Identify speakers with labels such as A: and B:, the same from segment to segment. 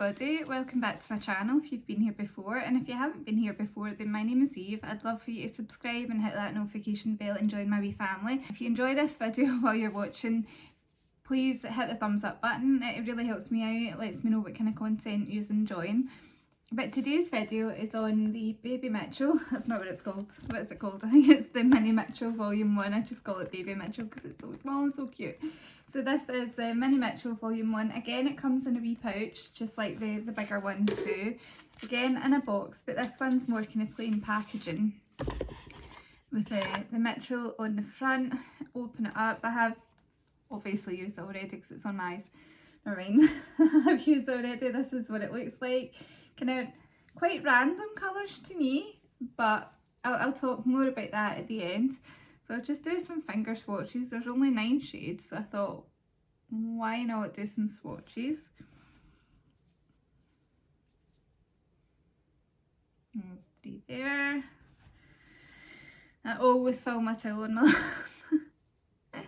A: everybody, welcome back to my channel if you've been here before, and if you haven't been here before then my name is Eve. I'd love for you to subscribe and hit that notification bell and join my wee family. If you enjoy this video while you're watching, please hit the thumbs up button, it really helps me out, it lets me know what kind of content you're enjoying. But today's video is on the Baby Mitchell. That's not what it's called. What is it called? I think it's the Mini Mitchell Volume 1. I just call it Baby Mitchell because it's so small and so cute. So this is the Mini Mitchell Volume 1. Again, it comes in a wee pouch, just like the bigger ones do. Again, in a box, but this one's more kind of plain packaging. With the Mitchell on the front. Open it up. I have obviously used it already because it's on my eyes. Never mind. I've used it already. This is what it looks like. Kind of quite random colours to me, but I'll talk more about that at the end. So I'll just do some finger swatches. There's only 9 shades, so I thought, why not do some swatches? There's 3 there. I always fill my towel on my lap.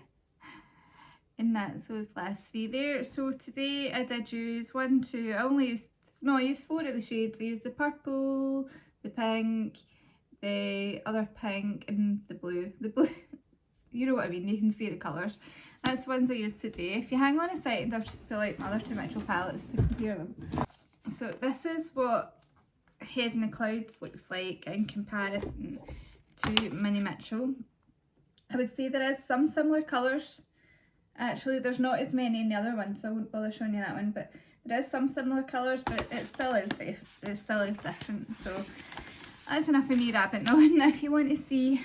A: And that's those last 3 there. So today I did use 1, 2, I used 4 of the shades. I used the purple, the pink, the other pink and the blue. The blue, you know what I mean, you can see the colours. That's the ones I used today. If you hang on a second, I'll just pull out my other 2 Mitchell palettes to compare them. So this is what Head in the Clouds looks like in comparison to Mini Mitchell. I would say there is some similar colours. Actually, there's not as many in the other one, so I won't bother showing you that one, but there is some similar colours, but it still is different. So that's enough of me rabbiting on. If you want to see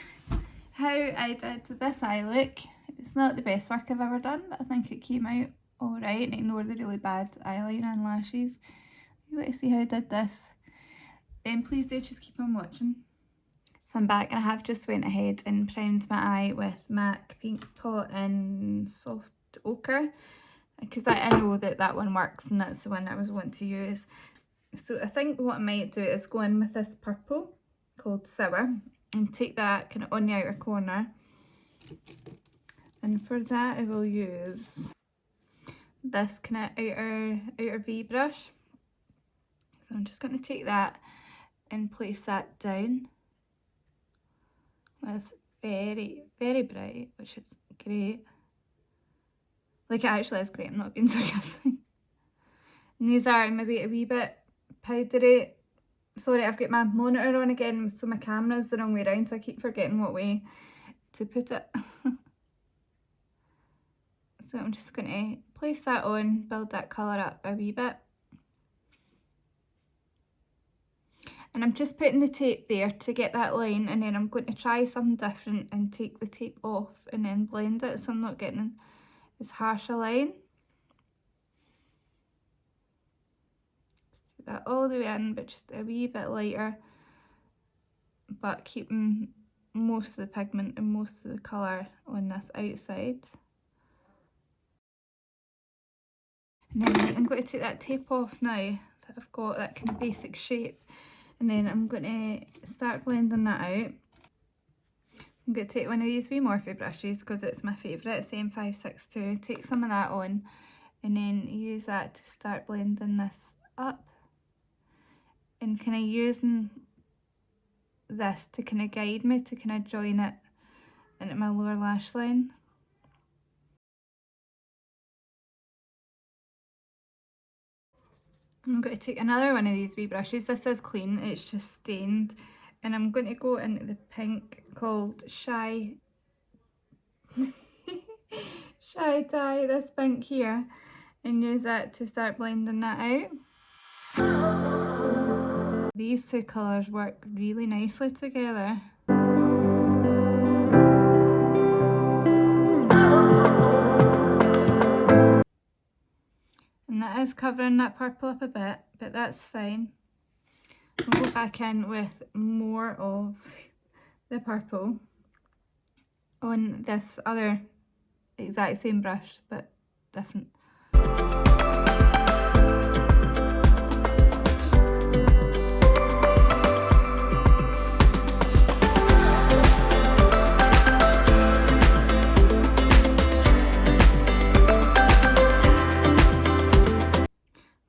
A: how I did this eye look, it's not the best work I've ever done, but I think it came out alright, and ignore the really bad eyeliner and lashes. If you want to see how I did this, then please do just keep on watching. So I'm back, and I have just went ahead and primed my eye with MAC Pink Pot in Soft Ochre, because I know that one works and that's the one I was wanting to use. So I think what I might do is go in with this purple called Sour and take that kind of on the outer corner. And for that I will use this kind of outer V brush. So I'm just going to take that and place that down. That's very, very bright, which is great. Like, it actually is great, I'm not being sarcastic. And these are maybe a wee bit powdery. Sorry, I've got my monitor on again, so my camera's the wrong way around, so I keep forgetting what way to put it. So I'm just going to place that on, build that colour up a wee bit. And I'm just putting the tape there to get that line, and then I'm going to try something different and take the tape off and then blend it so I'm not getting as harsh a line. Just do that all the way in, but just a wee bit lighter, but keeping most of the pigment and most of the colour on this outside. And then I'm going to take that tape off now that I've got that kind of basic shape, and then I'm going to start blending that out. I'm going to take one of these wee Morphe brushes because it's my favourite, it's M562, take some of that on and then use that to start blending this up, and kind of using this to kind of guide me to kind of join it into my lower lash line. I'm going to take another one of these wee brushes. This is clean, it's just stained. And I'm going to go into the pink called Shy Dye, this pink here, and use that to start blending that out. These 2 colours work really nicely together. And that is covering that purple up a bit, but that's fine. We'll go back in with more of the purple on this other exact same brush, but different.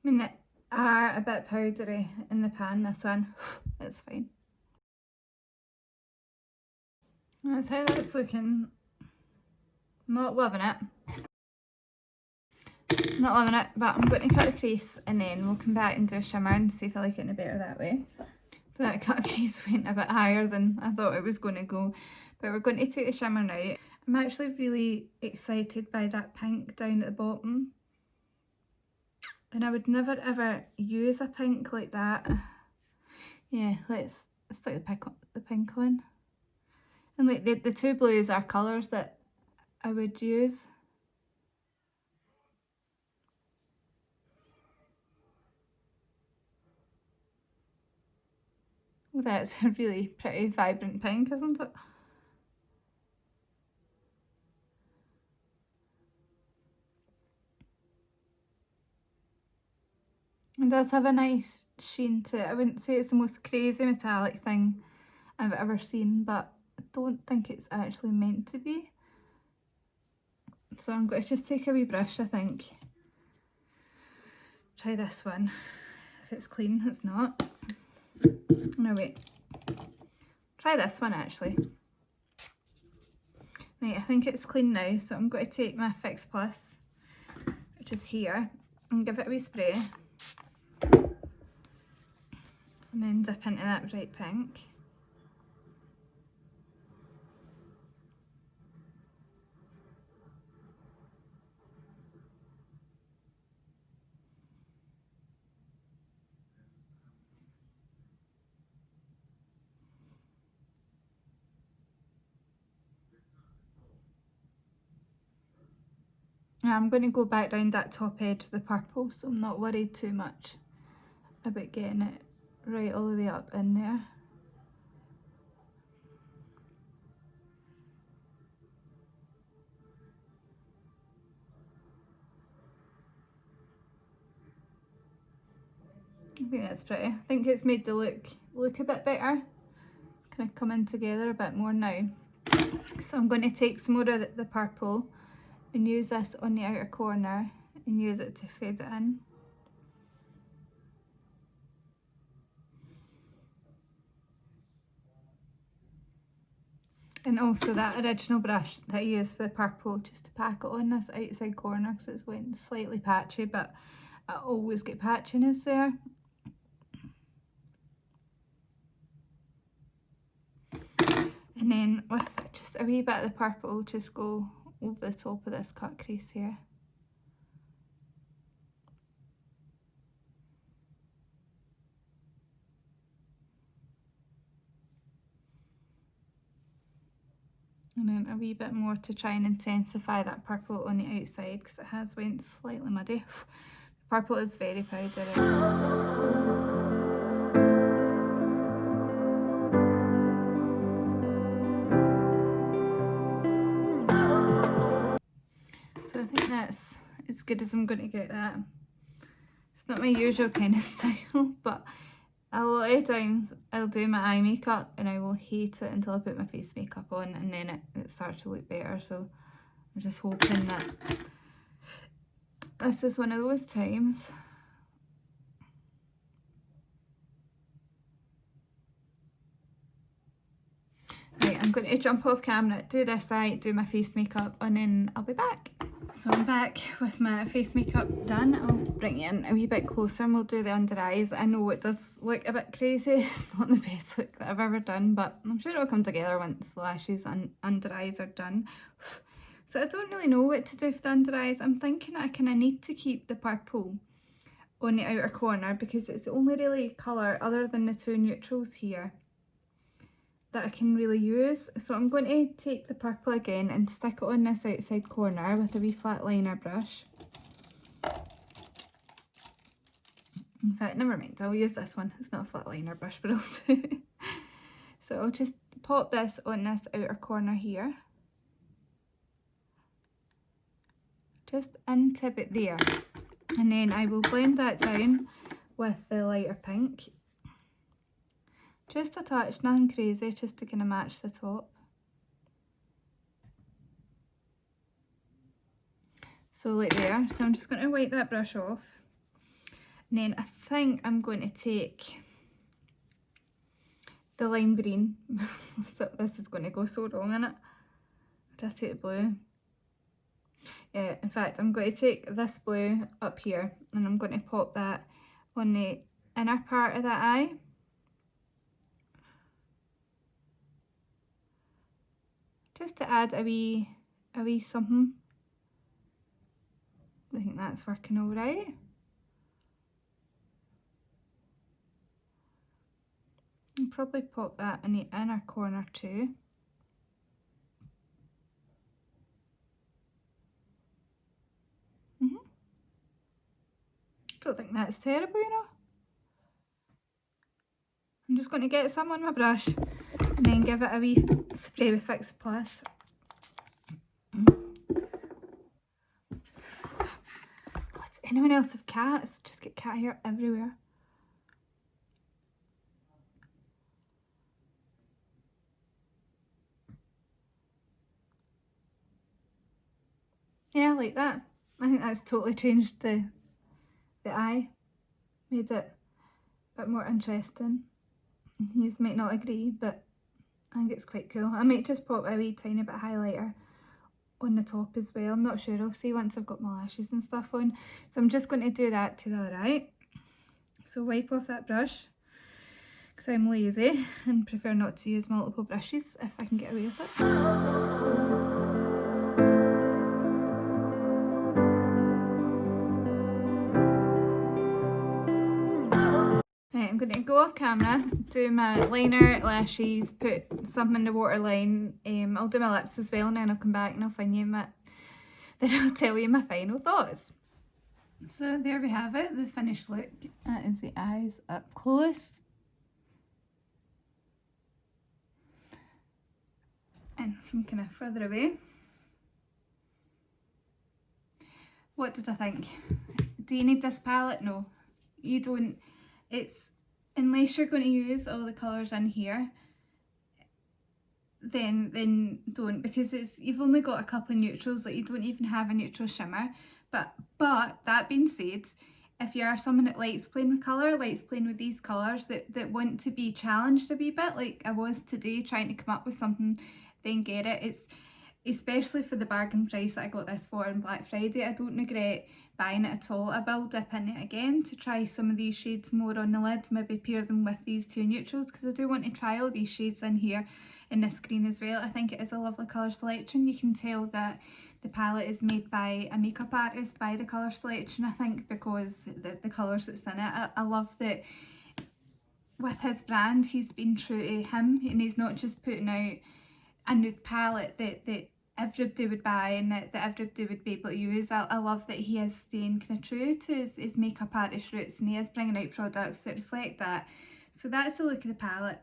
A: I mean, bit powdery in the pan, this one. It's fine. That's how that's looking. Not loving it. Not loving it, but I'm going to cut the crease and then we'll come back and do a shimmer and see if I like it any better that way. So that cut crease went a bit higher than I thought it was going to go. But we're going to take the shimmer now. I'm actually really excited by that pink down at the bottom. And I would never ever use a pink like that. Yeah, let's stick the pink on. And like the two blues are colours that I would use. Well, that's a really pretty vibrant pink, isn't it? It does have a nice sheen to it. I wouldn't say it's the most crazy metallic thing I've ever seen, but I don't think it's actually meant to be. So I'm going to just take a wee brush, I think. Try this one. If it's clean, it's not. No, wait. Try this one actually. Right, I think it's clean now, so I'm going to take my Fix Plus, which is here, and give it a wee spray. And then dip into that bright pink. Now I'm going to go back round that top edge of the purple, so I'm not worried too much about getting it right all the way up in there. I think that's pretty. I think it's made the look a bit better. Kind of coming together a bit more now. So I'm going to take some more of the purple and use this on the outer corner and use it to fade it in. And also that original brush that I used for the purple, just to pack it on this outside corner because it's went slightly patchy, but I always get patchiness there. And then with just a wee bit of the purple, just go over the top of this cut crease here. And then a wee bit more to try and intensify that purple on the outside because it has went slightly muddy. The purple is very powdery. So I think that's as good as I'm going to get that. It's not my usual kind of style, but a lot of times I'll do my eye makeup and I will hate it until I put my face makeup on and then it starts to look better. So I'm just hoping that this is one of those times. Right, I'm going to jump off camera, do this side, do my face makeup, and then I'll be back. So I'm back with my face makeup done. I'll bring it in a wee bit closer and we'll do the under eyes. I know it does look a bit crazy. It's not the best look that I've ever done, but I'm sure it'll come together once the lashes and under eyes are done. So I don't really know what to do for the under eyes. I'm thinking I kind of need to keep the purple on the outer corner because it's the only really colour other than the two neutrals here that I can really use. So I'm going to take the purple again and stick it on this outside corner with a wee flat liner brush. In fact, never mind, I'll use this one. It's not a flat liner brush, but I'll do it. So I'll just pop this on this outer corner here. Just into it there. And then I will blend that down with the lighter pink. Just a touch, nothing crazy, just to kind of match the top. So like there, so I'm just going to wipe that brush off. And then I think I'm going to take the lime green. So this is going to go so wrong in it. Did I take the blue? Yeah, in fact I'm going to take this blue up here and I'm going to pop that on the inner part of that eye. Just to add a wee something. I think that's working alright. I'll probably pop that in the inner corner too. Don't think that's terrible, you know. I'm just going to get some on my brush and then give it a wee spray with Fix Plus. God, does anyone else have cats? Just get cat hair everywhere. Yeah, I like that. I think that's totally changed the eye. Made it a bit more interesting. You might not agree, but I think it's quite cool. I might just pop a wee tiny bit of highlighter on the top as well. I'm not sure, I'll see once I've got my lashes and stuff on. So I'm just going to do that to the other eye. So wipe off that brush, because I'm lazy and prefer not to use multiple brushes if I can get away with it. I'm going to go off camera, do my liner, lashes, put some in the waterline. I'll do my lips as well, and then I'll come back and I'll then I'll tell you my final thoughts. So there we have it, the finished look. That is the eyes up close. And from kind of further away. What did I think? Do you need this palette? No, you don't. Unless you're going to use all the colours in here, then don't, because you've only got a couple of neutrals. Like, you don't even have a neutral shimmer. But that being said, if you are someone that likes playing with colour, likes playing with these colours, that want to be challenged a wee bit, like I was today, trying to come up with something, then get it. It's especially for the bargain price that I got this for on Black Friday. I don't regret buying it at all. I will dip in it again to try some of these shades more on the lid, maybe pair them with these two neutrals, because I do want to try all these shades in here in this green as well. I think it is a lovely colour selection. You can tell that the palette is made by a makeup artist by the colour selection, I think, because the colours that's in it. I love that with his brand he's been true to him, and he's not just putting out a nude palette that everybody would buy and that everybody would be able to use. I love that he is staying kind of true to his makeup artist roots, and he is bringing out products that reflect that. So that's the look of the palette.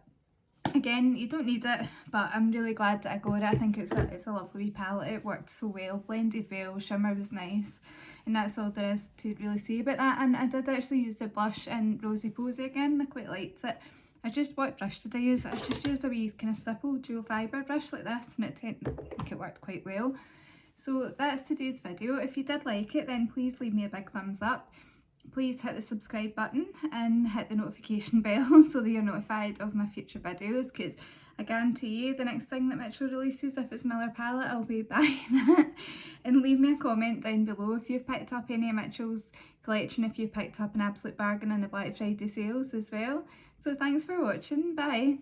A: Again, you don't need it, but I'm really glad that I got it. I think it's a lovely wee palette. It worked so well, blended well, shimmer was nice, and that's all there is to really say about that. And I did actually use the blush in Rosy Posy again. I quite liked it. What brush did I use? I just used a wee kind of stipple dual fibre brush like this, and I think it worked quite well. So that's today's video. If you did like it, then please leave me a big thumbs up. Please hit the subscribe button and hit the notification bell so that you're notified of my future videos, because I guarantee you the next thing that Mitchell releases, if it's another palette, I'll be buying it. And leave me a comment down below if you've picked up any of Mitchell's collection, if you picked up an absolute bargain in the Black Friday sales as well. So thanks for watching, bye.